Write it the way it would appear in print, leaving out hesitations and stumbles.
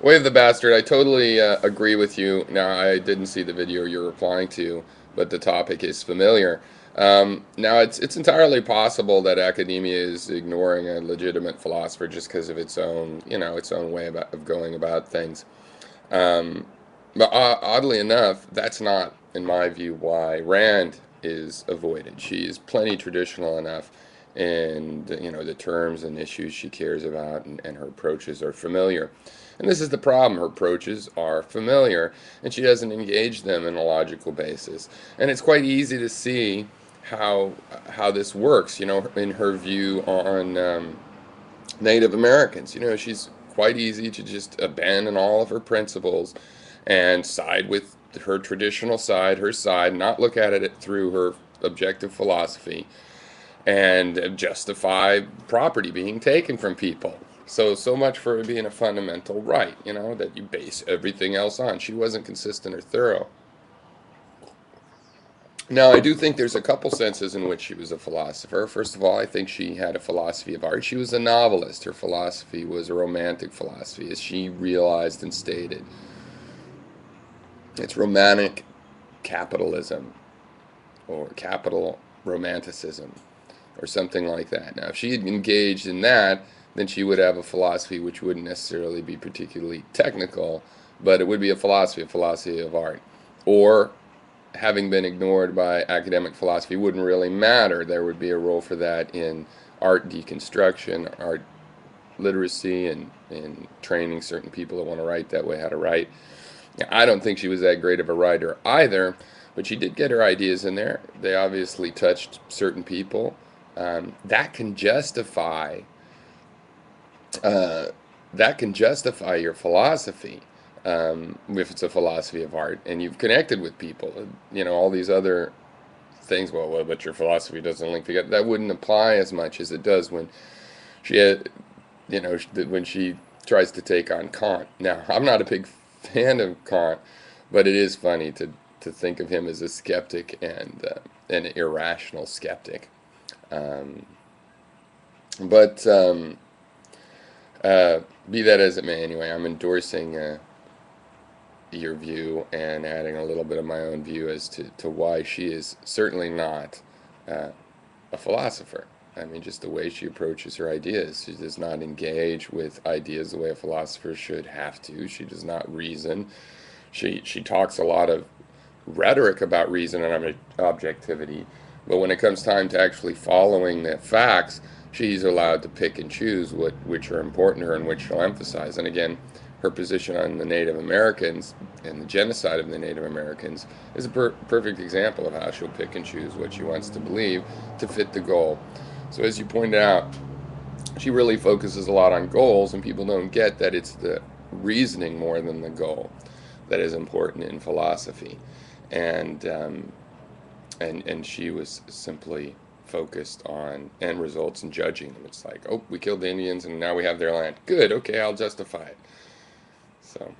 Wave the Bastard, I totally agree with you. Now, I didn't see the video you're replying to, but the topic is familiar. Now, it's entirely possible that academia is ignoring a legitimate philosopher just because of its own, its own way of going about things. Um, but oddly enough, that's not, in my view, why Rand is avoided. She is plenty traditional enough, and the terms and issues she cares about and her approaches are familiar. And this is the problem. Her approaches are familiar, and she doesn't engage them in a logical basis. And it's quite easy to see how how this works. In her view on Native Americans. She's quite easy to just abandon all of her principles and side with her traditional side, her side, not look at it through her objective philosophy, and justify property being taken from people. So much for it being a fundamental right, that you base everything else on. She wasn't consistent or thorough. Now, I do think there's a couple senses in which she was a philosopher. First of all, I think she had a philosophy of art. She was a novelist. Her philosophy was a romantic philosophy, as she realized and stated. It's romantic capitalism or capital romanticism or something like that. Now, if she had engaged in that, then she would have a philosophy which wouldn't necessarily be particularly technical, but it would be a philosophy of art. Or having been ignored by academic philosophy wouldn't really matter. There would be a role for that in art deconstruction, art literacy, and training certain people that want to write that way how to write. I don't think she was that great of a writer either, but she did get her ideas in there. They obviously touched certain people. That can justify uh, your philosophy, if it's a philosophy of art and you've connected with people. All these other things. Well, but your philosophy doesn't link together. That wouldn't apply as much as it does when she had, when she tries to take on Kant. Now, I'm not a big fan of Kant, but it is funny to think of him as a skeptic and an irrational skeptic. Um, but uh, be that as it may, anyway, I'm endorsing your view and adding a little bit of my own view as to why she is certainly not uh, a philosopher. I mean, just the way she approaches her ideas. She does not engage with ideas the way a philosopher should have to. She does not reason. She talks a lot of rhetoric about reason and objectivity, but when it comes time to actually following the facts, she's allowed to pick and choose which are important to her and which she'll emphasize. And again, her position on the Native Americans and the genocide of the Native Americans is a perfect example of how she'll pick and choose what she wants to believe to fit the goal. So as you pointed out, she really focuses a lot on goals, and people don't get that it's the reasoning more than the goal that is important in philosophy. And she was simply focused on end results and judging them. It's like, oh, we killed the Indians and now we have their land. Good, okay, I'll justify it. So